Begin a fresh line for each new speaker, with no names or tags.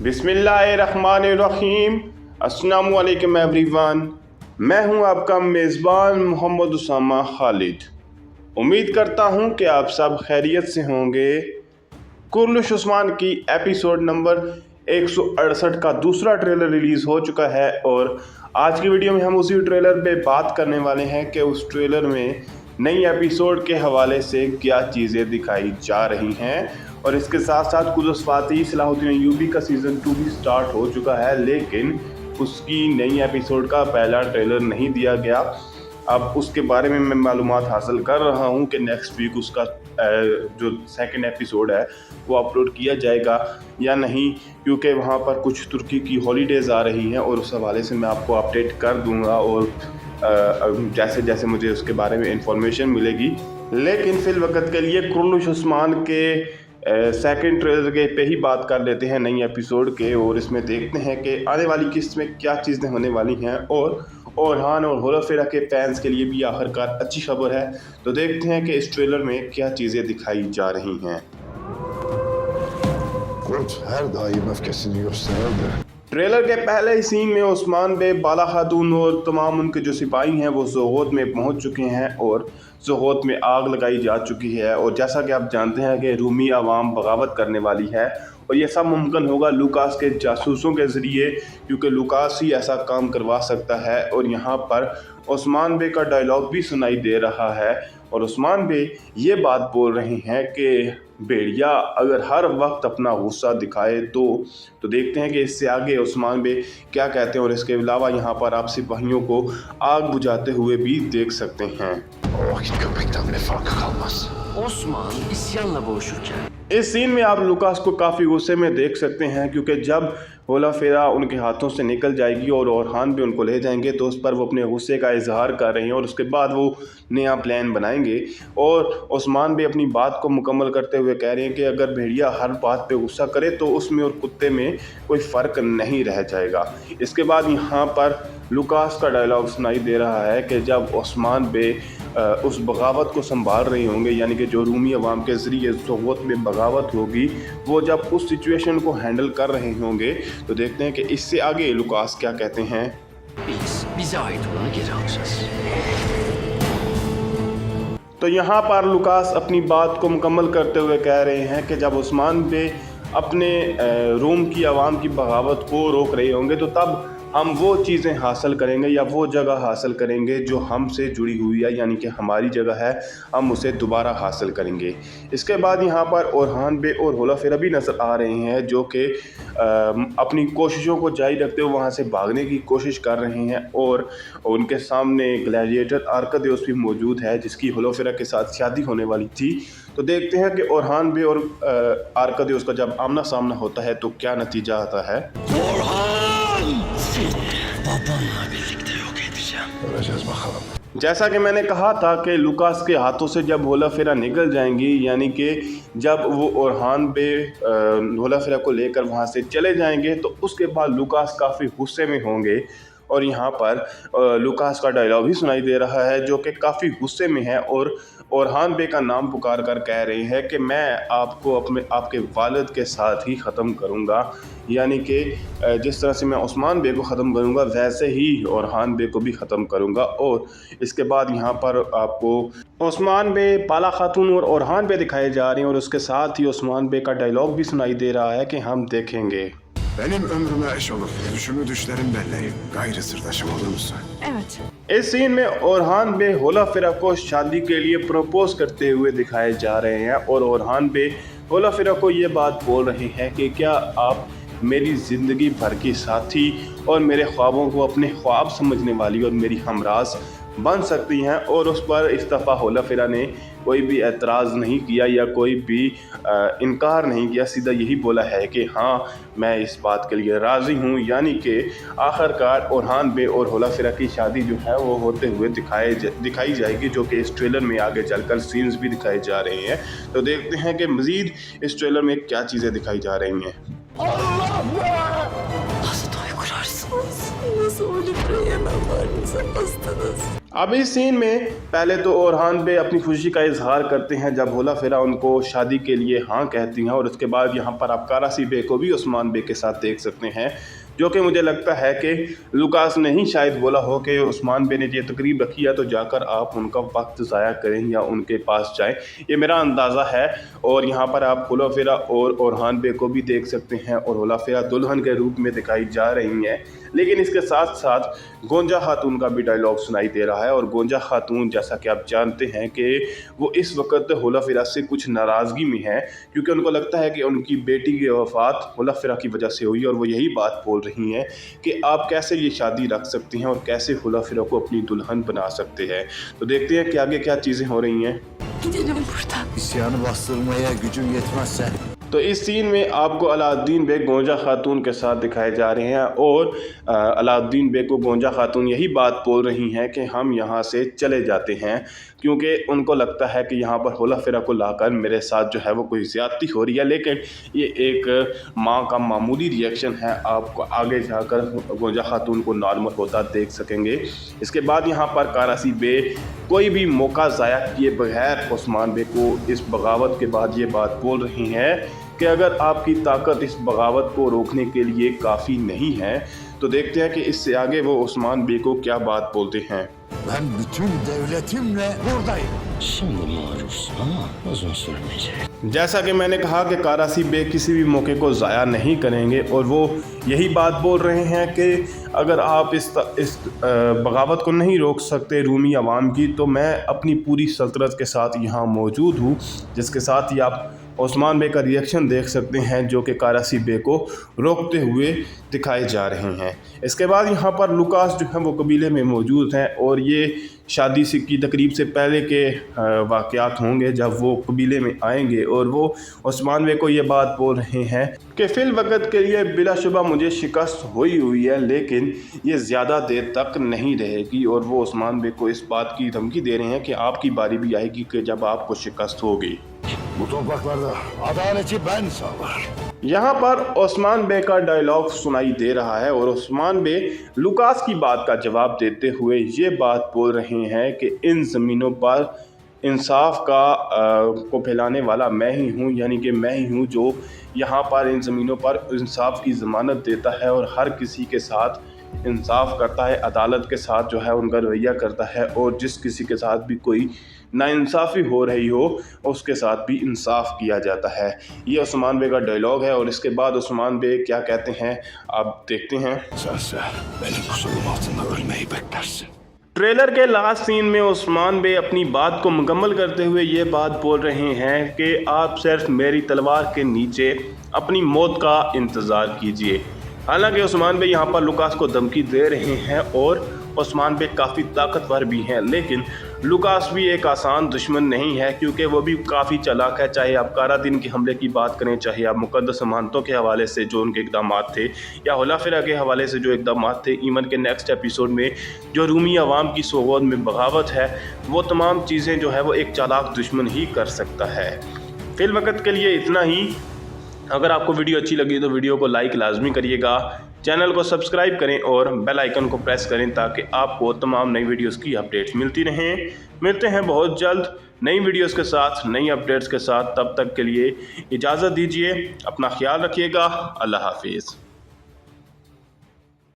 बिस्मिल्लाहिर्रहमानिर्रहीम। अस्सलामु अलैकुम एवरीवन। मैं हूं आपका मेज़बान मोहम्मद उसामा खालिद। उम्मीद करता हूं कि आप सब खैरियत से होंगे। कुर्लुश उस्मान की एपिसोड नंबर 168 का दूसरा ट्रेलर रिलीज़ हो चुका है और आज की वीडियो में हम उसी ट्रेलर पे बात करने वाले हैं कि उस ट्रेलर में नई एपिसोड के हवाले से क्या चीज़ें दिखाई जा रही हैं। और इसके साथ साथ कुदस फाती सलाहुद्दीन अय्यूबी का सीज़न 2 भी स्टार्ट हो चुका है, लेकिन उसकी नई एपिसोड का पहला ट्रेलर नहीं दिया गया। अब उसके बारे में मैं मालूमात हासिल कर रहा हूं कि नेक्स्ट वीक उसका जो सेकंड एपिसोड है वो अपलोड किया जाएगा या नहीं, क्योंकि वहां पर कुछ तुर्की की हॉलीडेज़ आ रही हैं और उस हवाले से मैं आपको अपडेट कर दूंगा और जैसे जैसे मुझे उसके बारे में इंफॉर्मेशन मिलेगी। लेकिन फिल वक्त के लिए कुर्लुश उस्मान के सेकंड ट्रेलर के पे ही बात कर लेते हैं नई एपिसोड के, और इसमें देखते हैं कि आने वाली किस्त में क्या चीज़ें होने वाली हैं। और ओरहान और होलाफेरा के फैंस के लिए भी आखिरकार अच्छी खबर है। तो देखते हैं कि इस ट्रेलर में क्या चीज़ें दिखाई जा रही हैं। ट्रेलर के पहले ही सीन में उस्मान बे, बाला खातून और तमाम उनके जो सिपाही हैं वो ज़ोगोत में पहुंच चुके हैं और ज़ोगोत में आग लगाई जा चुकी है। और जैसा कि आप जानते हैं कि रूमी आवाम बगावत करने वाली है और ये सब मुमकिन होगा लूकास के जासूसों के ज़रिए, क्योंकि लूकास ही ऐसा काम करवा सकता है। और यहाँ पर उस्मान बे का डायलॉग भी सुनाई दे रहा है और उस्मान बे ये बात बोल रहे हैं कि भेड़िया अगर हर वक्त अपना गुस्सा दिखाए तो देखते हैं कि इससे आगे उस्मान बे क्या कहते हैं। और इसके अलावा यहाँ पर आप सिपाहियों को आग बुझाते हुए भी देख सकते हैं।
Osman isyanla boğuşurken
इस सीन में आप लूकास को काफ़ी गुस्से में देख सकते हैं, क्योंकि जब होलाफेरा उनके हाथों से निकल जाएगी और ओरहान भी उनको ले जाएंगे तो उस पर वो अपने गुस्से का इजहार कर रहे हैं और उसके बाद वो नया प्लान बनाएंगे। और उस्मान भी अपनी बात को मुकम्मल करते हुए कह रहे हैं कि अगर भेड़िया हर बात पे गुस्सा करे तो उसमें और कुत्ते में कोई फ़र्क नहीं रह जाएगा। इसके बाद यहाँ पर लूकास का डायलॉग सुनाई दे रहा है कि जब उस्मान बे उस बगावत को संभाल रहे होंगे, यानी कि जो रूमी अवाम के ज़रिए ज़ोगोत में बगावत होगी, वो जब उस सिचुएशन को हैंडल कर रहे होंगे तो देखते हैं कि इससे आगे लूकास क्या कहते हैं।
bize ait olanı geri alacağız.
तो यहाँ पर लूकास अपनी बात को मुकम्मल करते हुए कह रहे हैं कि जब उस्मान बे अपने रूम की आवाम की बगावत को रोक रहे होंगे तो तब हम वो चीज़ें हासिल करेंगे या वो जगह हासिल करेंगे जो हमसे जुड़ी हुई है, यानी कि हमारी जगह है, हम उसे दोबारा हासिल करेंगे। इसके बाद यहाँ पर ओरहान बे और होलाफेरा भी नज़र आ रहे हैं, जो कि अपनी कोशिशों को जारी रखते हुए वहाँ से भागने की कोशिश कर रहे हैं। और उनके सामने ग्लैडिएटर आर्कादियोस भी मौजूद है, जिसकी होलाफेरा के साथ शादी होने वाली थी। तो देखते हैं कि ओरहान बे और आर्कादियोस का जब आमना सामना होता है तो क्या नतीजा आता है।
Babamla birlikte yok edeceğim.
जैसा कि मैंने कहा था कि लूकास के हाथों से जब होलाफेरा निकल जाएंगी, यानी कि जब वो ओरहान बे होलाफेरा को लेकर वहाँ से चले जाएंगे तो उसके बाद लूकास काफ़ी गुस्से में होंगे। और यहाँ पर लूकास का डायलॉग भी सुनाई दे रहा है जो कि काफ़ी गुस्से में है और ओरहान बे का नाम पुकार कर कह रहे हैं कि मैं आपको आपके वालिद के साथ ही ख़त्म करूँगा, यानी कि जिस तरह से मैं उस्मान बे को ख़त्म करूँगा वैसे ही ओरहान बे को भी ख़त्म करूँगा। और इसके बाद यहाँ पर आपको उस्मान बे, बाला खातून और ओरहान बे दिखाए जा रहे हैं और उसके साथ ही उस्मान बे का डायलॉग भी सुनाई दे रहा है कि हम देखेंगे।
Benim ömrüme eş olup düşümü düşlerim belleyip gayrı sırdaşım olur musun?
Evet.
इस सीन में ओरहान बे होलाफेरा को शादी के लिए प्रपोज करते हुए दिखाए जा रहे हैं और ओरहान बे होलाफेरा को ये बात बोल रहे हैं कि क्या आप मेरी ज़िंदगी भर की साथी और मेरे ख्वाबों को अपने ख्वाब समझने वाली और मेरी हमराज बन सकती हैं। और उस पर इस दफ़ा होलाफेरा ने कोई भी एतराज़ नहीं किया या कोई भी इनकार नहीं किया, सीधा यही बोला है कि हाँ मैं इस बात के लिए राज़ी हूँ। यानी कि आखिरकार ओरहान बे और होलाफेरा की शादी जो है वो होते हुए दिखाई जाएगी, जो कि इस ट्रेलर में आगे चलकर सीन्स भी दिखाए जा रहे हैं। तो देखते हैं कि मज़ीद इस ट्रेलर में क्या चीज़ें दिखाई जा रही हैं।
Nasıl doy kurarsınız?
Nasıl ölüp reyemem var bize bastınız.
अब इस सीन में पहले तो ओरहान बे अपनी खुशी का इजहार करते हैं जब होला फिरा उनको शादी के लिए हाँ कहती हैं, और उसके बाद यहाँ पर आप कारासी बे को भी उस्मान बे के साथ देख सकते हैं, जो कि मुझे लगता है कि लुकास ने ही शायद बोला हो कि उस्मान बे ने ये तकरीब रखी है तो जाकर आप उनका वक्त ज़ाया करें या उनके पास जाएं, ये मेरा अंदाज़ा है। और यहाँ पर आप होला फिरा और ओरहान बे को भी देख सकते हैं, और होला फिरा दुल्हन के रूप में दिखाई जा रही हैं, लेकिन इसके साथ साथ गोंजा खातून का भी डायलॉग सुनाई दे रहा है। और गोंजा खातून जैसा कि आप जानते हैं कि वो इस वक्त होला फिरा से कुछ नाराज़गी में है, क्योंकि उनको लगता है कि उनकी बेटी की वफ़ात होला फिरा की वजह से हुई, और वो यही बात बोल रही हैं कि आप कैसे ये शादी रख सकते हैं और कैसे होला फिरा को अपनी दुल्हन बना सकते हैं। तो देखते हैं कि आगे क्या चीज़ें हो रही हैं।
Gidelim buradan.
İsyanı bastırmaya gücün yetmezse
तो इस सीन में आपको अलाउद्दीन बेग गोंजा खातून के साथ दिखाए जा रहे हैं, और अलाउद्दीन बेग को गोंजा खातून यही बात बोल रही हैं कि हम यहाँ से चले जाते हैं, क्योंकि उनको लगता है कि यहाँ पर होला फिरा को लाकर मेरे साथ जो है वो कोई ज़्यादती हो रही है। लेकिन ये एक माँ का मामूली रिएक्शन है, आपको आगे जाकर गोंजा खातून को नॉर्मल होता देख सकेंगे। इसके बाद यहाँ पर कारासी बे कोई भी मौका ज़ाया किए बगैर उस्मान बे को इस बगावत के बाद ये बात बोल रही हैं कि अगर आपकी ताकत इस बगावत को रोकने के लिए काफ़ी नहीं है तो देखते हैं कि इससे आगे वो उस्मान बे को क्या बात बोलते हैं।
ben bütün devletimle buradayım.
Şimdi maruz ama uzun sürmeyecek.
जैसा कि मैंने कहा कि कारासी बे किसी भी मौके को ज़ाया नहीं करेंगे, और वो यही बात बोल रहे हैं कि अगर आप इस बगावत को नहीं रोक सकते रूमी अवाम की, तो मैं अपनी पूरी सल्तनत के साथ यहाँ मौजूद हूँ। जिसके साथ ही आप उस्मान बे का रिएक्शन देख सकते हैं, जो कि कारासी बे को रोकते हुए दिखाए जा रहे हैं। इसके बाद यहाँ पर लुकास जो है वो कबीले में मौजूद हैं, और ये शादी से की तकरीब से पहले के वाक़यात होंगे जब वो कबीले में आएंगे, और वो उस्मान बे को ये बात बोल रहे हैं कि फ़िल वक़्त के लिए बिलाशुबा मुझे शिकस्त हुई है, लेकिन ये ज़्यादा देर तक नहीं रहेगी। और वो उस्मान बे को इस बात की धमकी दे रहे हैं कि आपकी बारी भी आएगी कि जब आपको शिकस्त होगी।
Bu topraklarda adaleti ben sağlarım.
यहाँ पर उस्मान बे का डायलॉग सुनाई दे रहा है, और उस्मान बे लुकास की बात का जवाब देते हुए ये बात बोल रहे हैं कि इन ज़मीनों पर इंसाफ को फैलाने वाला मैं ही हूँ, यानी कि मैं ही हूँ जो यहाँ पर इन ज़मीनों पर इंसाफ की ज़मानत देता है और हर किसी के साथ इंसाफ करता है, अदालत के साथ जो है उनका रवैया करता है, और जिस किसी के साथ भी कोई नाइंसाफ़ी हो रही हो उसके साथ भी इंसाफ किया जाता है। ये उस्मान बे का डायलॉग है, और इसके बाद उस्मान बे क्या कहते हैं आप देखते हैं।
Sense benim kusurum altında ölmeyi beklersin.
Trailer के लास्ट सीन में उस्मान बे अपनी बात को मुकम्मल करते हुए ये बात बोल रहे हैं कि आप सिर्फ मेरी तलवार के नीचे अपनी मौत का इंतज़ार कीजिए। हालांकि उस्मान बे यहाँ पर लुकास को धमकी दे रहे हैं, और उस्मान बे काफ़ी ताकतवर भी हैं, लेकिन लुकास भी एक आसान दुश्मन नहीं है, क्योंकि वो भी काफ़ी चालाक है। चाहे आप कारादीन के हमले की बात करें, चाहे आप मुक़द्दस अमानतों के हवाले से जो उनके इक़दाम थे, या होला फिरा के हवाले से जो इक़दाम थे, ईमन के नेक्स्ट एपिसोड में जो रूमी अवाम की सोगौत में बगावत है, वो तमाम चीज़ें जो है वो एक चालाक दुश्मन ही कर सकता है। फ़िल वक़्त के लिए इतना ही। अगर आपको वीडियो अच्छी लगी तो वीडियो को लाइक लाजमी करिएगा, चैनल को सब्सक्राइब करें और बेल आइकन को प्रेस करें ताकि आपको तमाम नई वीडियोस की अपडेट्स मिलती रहें। मिलते हैं बहुत जल्द नई वीडियोस के साथ, नई अपडेट्स के साथ। तब तक के लिए इजाज़त दीजिए, अपना ख्याल रखिएगा। अल्लाह हाफिज़।